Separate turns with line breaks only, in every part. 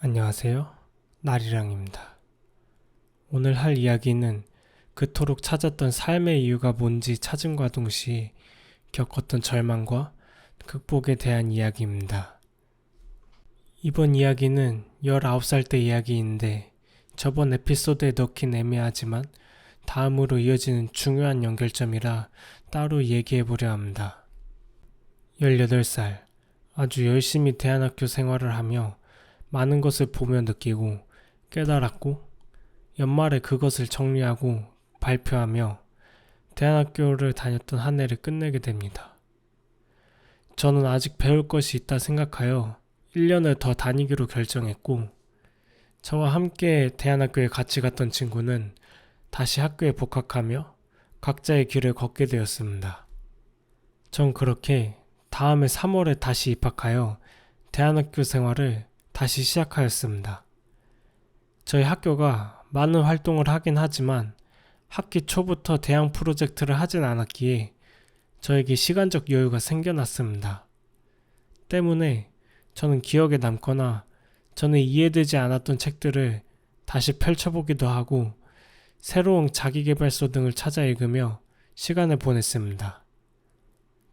안녕하세요. 나리랑입니다. 오늘 할 이야기는 그토록 찾았던 삶의 이유가 뭔지 찾음과 동시에 겪었던 절망과 극복에 대한 이야기입니다. 이번 이야기는 19살 때 이야기인데 저번 에피소드에 넣긴 애매하지만 다음으로 이어지는 중요한 연결점이라 따로 얘기해보려 합니다. 18살, 아주 열심히 대안학교 생활을 하며 많은 것을 보며 느끼고 깨달았고 연말에 그것을 정리하고 발표하며 대안학교를 다녔던 한 해를 끝내게 됩니다. 저는 아직 배울 것이 있다 생각하여 1년을 더 다니기로 결정했고 저와 함께 대안학교에 같이 갔던 친구는 다시 학교에 복학하며 각자의 길을 걷게 되었습니다. 전 그렇게 다음해 3월에 다시 입학하여 대안학교 생활을 다시 시작하였습니다. 저희 학교가 많은 활동을 하긴 하지만 학기 초부터 대형 프로젝트를 하진 않았기에 저에게 시간적 여유가 생겨났습니다. 때문에 저는 기억에 남거나 전에 이해되지 않았던 책들을 다시 펼쳐보기도 하고 새로운 자기계발서 등을 찾아 읽으며 시간을 보냈습니다.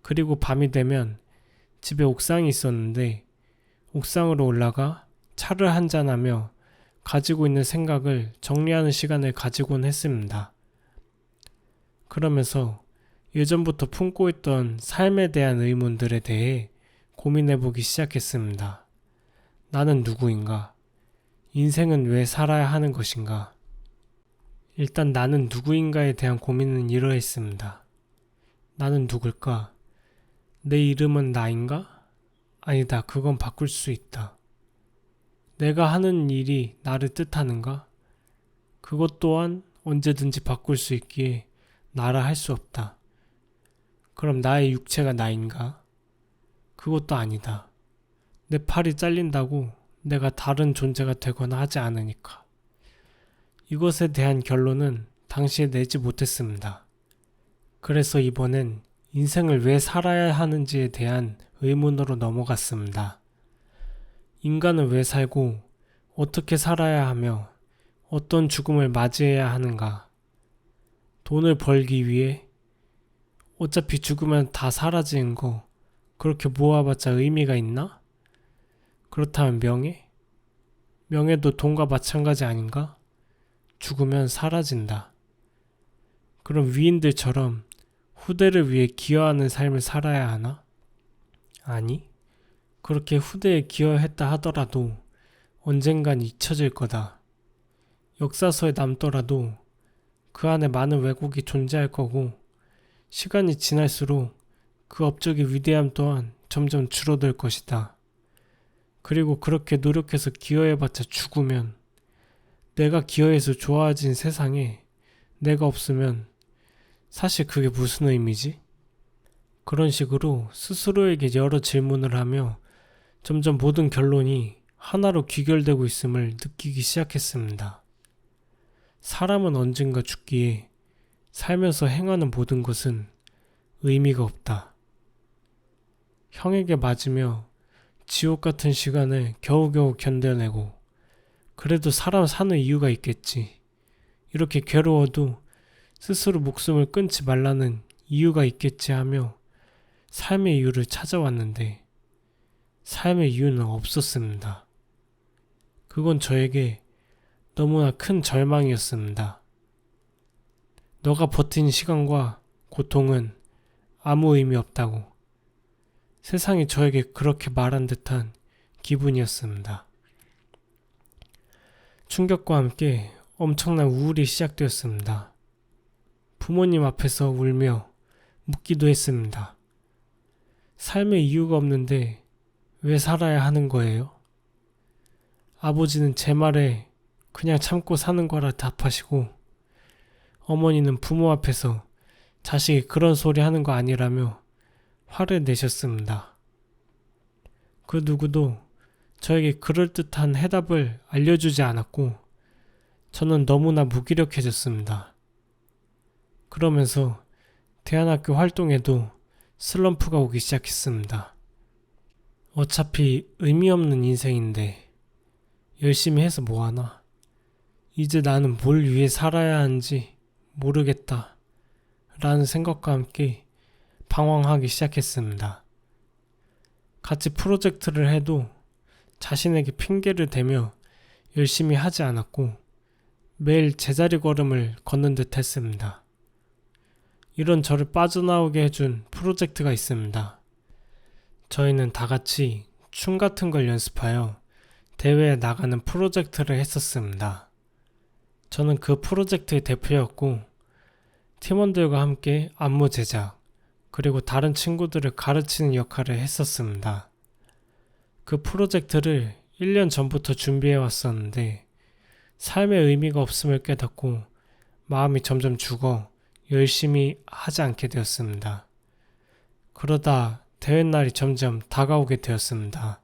그리고 밤이 되면 집에 옥상이 있었는데 옥상으로 올라가 차를 한잔하며 가지고 있는 생각을 정리하는 시간을 가지곤 했습니다. 그러면서 예전부터 품고 있던 삶에 대한 의문들에 대해 고민해보기 시작했습니다. 나는 누구인가? 인생은 왜 살아야 하는 것인가? 일단 나는 누구인가에 대한 고민은 이러했습니다. 나는 누굴까? 내 이름은 나인가? 아니다, 그건 바꿀 수 있다. 내가 하는 일이 나를 뜻하는가? 그것 또한 언제든지 바꿀 수 있기에 나라 할 수 없다. 그럼 나의 육체가 나인가? 그것도 아니다. 내 팔이 잘린다고 내가 다른 존재가 되거나 하지 않으니까. 이것에 대한 결론은 당시에 내지 못했습니다. 그래서 이번엔 인생을 왜 살아야 하는지에 대한 의문으로 넘어갔습니다. 인간은 왜 살고 어떻게 살아야 하며 어떤 죽음을 맞이해야 하는가? 돈을 벌기 위해 어차피 죽으면 다 사라지는 거 그렇게 모아봤자 의미가 있나? 그렇다면 명예? 명예도 돈과 마찬가지 아닌가? 죽으면 사라진다. 그럼 위인들처럼 후대를 위해 기여하는 삶을 살아야 하나? 아니, 그렇게 후대에 기여했다 하더라도 언젠간 잊혀질 거다. 역사서에 남더라도 그 안에 많은 왜곡이 존재할 거고 시간이 지날수록 그 업적의 위대함 또한 점점 줄어들 것이다. 그리고 그렇게 노력해서 기여해봤자 죽으면 내가 기여해서 좋아진 세상에 내가 없으면 사실 그게 무슨 의미지? 그런 식으로 스스로에게 여러 질문을 하며 점점 모든 결론이 하나로 귀결되고 있음을 느끼기 시작했습니다. 사람은 언젠가 죽기에 살면서 행하는 모든 것은 의미가 없다. 형에게 맞으며 지옥 같은 시간을 겨우겨우 견뎌내고 그래도 사람 사는 이유가 있겠지. 이렇게 괴로워도 스스로 목숨을 끊지 말라는 이유가 있겠지 하며 삶의 이유를 찾아왔는데 삶의 이유는 없었습니다. 그건 저에게 너무나 큰 절망이었습니다. 너가 버틴 시간과 고통은 아무 의미 없다고 세상이 저에게 그렇게 말한 듯한 기분이었습니다. 충격과 함께 엄청난 우울이 시작되었습니다. 부모님 앞에서 울며 묻기도 했습니다. 삶의 이유가 없는데 왜 살아야 하는 거예요? 아버지는 제 말에 그냥 참고 사는 거라 답하시고 어머니는 부모 앞에서 자식이 그런 소리 하는 거 아니라며 화를 내셨습니다. 그 누구도 저에게 그럴듯한 해답을 알려주지 않았고 저는 너무나 무기력해졌습니다. 그러면서 대안학교 활동에도 슬럼프가 오기 시작했습니다. 어차피 의미 없는 인생인데 열심히 해서 뭐하나. 이제 나는 뭘 위해 살아야 하는지 모르겠다 라는 생각과 함께 방황하기 시작했습니다. 같이 프로젝트를 해도 자신에게 핑계를 대며 열심히 하지 않았고 매일 제자리 걸음을 걷는 듯 했습니다. 이런 저를 빠져나오게 해준 프로젝트가 있습니다. 저희는 다 같이 춤 같은 걸 연습하여 대회에 나가는 프로젝트를 했었습니다. 저는 그 프로젝트의 대표였고 팀원들과 함께 안무 제작, 그리고 다른 친구들을 가르치는 역할을 했었습니다. 그 프로젝트를 1년 전부터 준비해 왔었는데 삶의 의미가 없음을 깨닫고 마음이 점점 죽어 열심히 하지 않게 되었습니다. 그러다 대회 날이 점점 다가오게 되었습니다.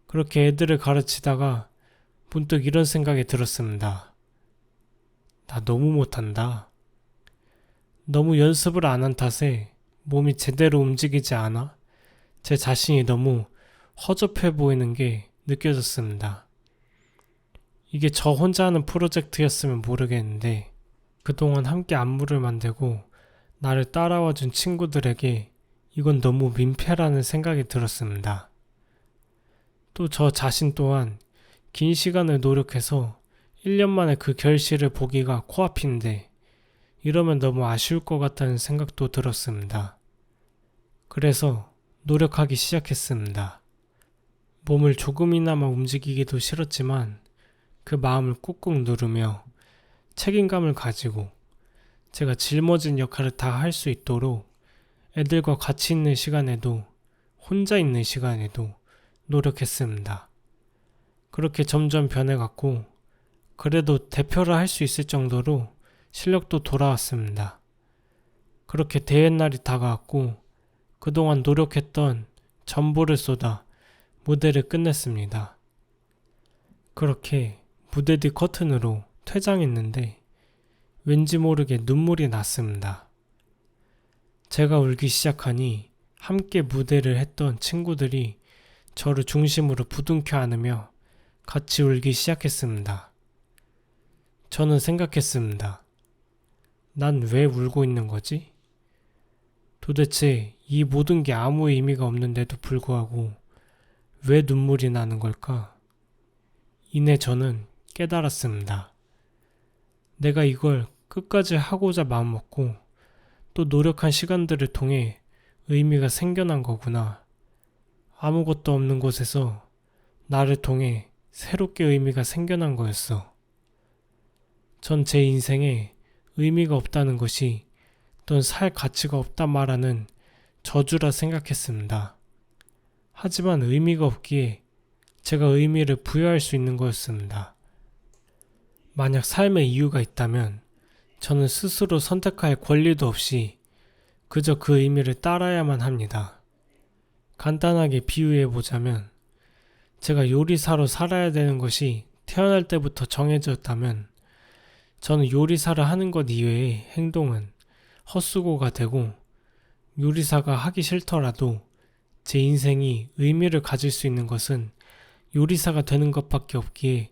그렇게 애들을 가르치다가 문득 이런 생각이 들었습니다. 나 너무 못한다. 너무 연습을 안 한 탓에 몸이 제대로 움직이지 않아 제 자신이 너무 허접해 보이는 게 느껴졌습니다. 이게 저 혼자 하는 프로젝트였으면 모르겠는데 그동안 함께 안무를 만들고 나를 따라와준 친구들에게 이건 너무 민폐라는 생각이 들었습니다. 또 저 자신 또한 긴 시간을 노력해서 1년 만에 그 결실을 보기가 코앞인데 이러면 너무 아쉬울 것 같다는 생각도 들었습니다. 그래서 노력하기 시작했습니다. 몸을 조금이나마 움직이기도 싫었지만 그 마음을 꾹꾹 누르며 책임감을 가지고 제가 짊어진 역할을 다 할 수 있도록 애들과 같이 있는 시간에도 혼자 있는 시간에도 노력했습니다. 그렇게 점점 변해갔고 그래도 대표를 할 수 있을 정도로 실력도 돌아왔습니다. 그렇게 대회 날이 다가왔고 그동안 노력했던 전보를 쏟아 무대를 끝냈습니다. 그렇게 무대 뒤 커튼으로 퇴장했는데 왠지 모르게 눈물이 났습니다. 제가 울기 시작하니 함께 무대를 했던 친구들이 저를 중심으로 부둥켜 안으며 같이 울기 시작했습니다. 저는 생각했습니다. 난 왜 울고 있는 거지? 도대체 이 모든 게 아무 의미가 없는데도 불구하고 왜 눈물이 나는 걸까? 이내 저는 깨달았습니다. 내가 이걸 끝까지 하고자 마음먹고 또 노력한 시간들을 통해 의미가 생겨난 거구나. 아무것도 없는 곳에서 나를 통해 새롭게 의미가 생겨난 거였어. 전 제 인생에 의미가 없다는 것이 또는 살 가치가 없다 말하는 저주라 생각했습니다. 하지만 의미가 없기에 제가 의미를 부여할 수 있는 거였습니다. 만약 삶에 이유가 있다면 저는 스스로 선택할 권리도 없이 그저 그 의미를 따라야만 합니다. 간단하게 비유해보자면 제가 요리사로 살아야 되는 것이 태어날 때부터 정해졌다면 저는 요리사를 하는 것 이외의 행동은 헛수고가 되고 요리사가 하기 싫더라도 제 인생이 의미를 가질 수 있는 것은 요리사가 되는 것밖에 없기에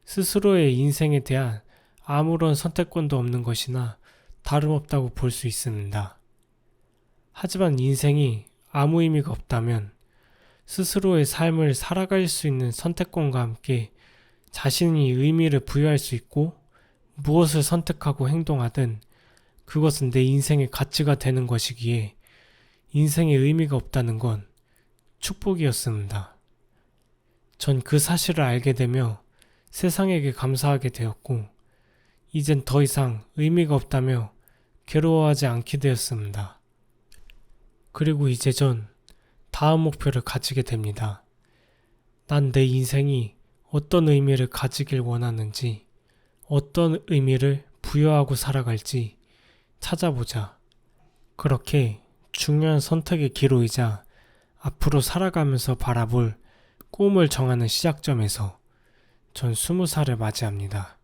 스스로의 인생에 대한 아무런 선택권도 없는 것이나 다름없다고 볼 수 있습니다. 하지만 인생이 아무 의미가 없다면 스스로의 삶을 살아갈 수 있는 선택권과 함께 자신이 의미를 부여할 수 있고 무엇을 선택하고 행동하든 그것은 내 인생의 가치가 되는 것이기에 인생에 의미가 없다는 건 축복이었습니다. 전 그 사실을 알게 되며 세상에게 감사하게 되었고 이젠 더 이상 의미가 없다며 괴로워하지 않게 되었습니다. 그리고 이제 전 다음 목표를 가지게 됩니다. 난 내 인생이 어떤 의미를 가지길 원하는지, 어떤 의미를 부여하고 살아갈지 찾아보자. 그렇게 중요한 선택의 기로이자 앞으로 살아가면서 바라볼 꿈을 정하는 시작점에서 전 20살을 맞이합니다.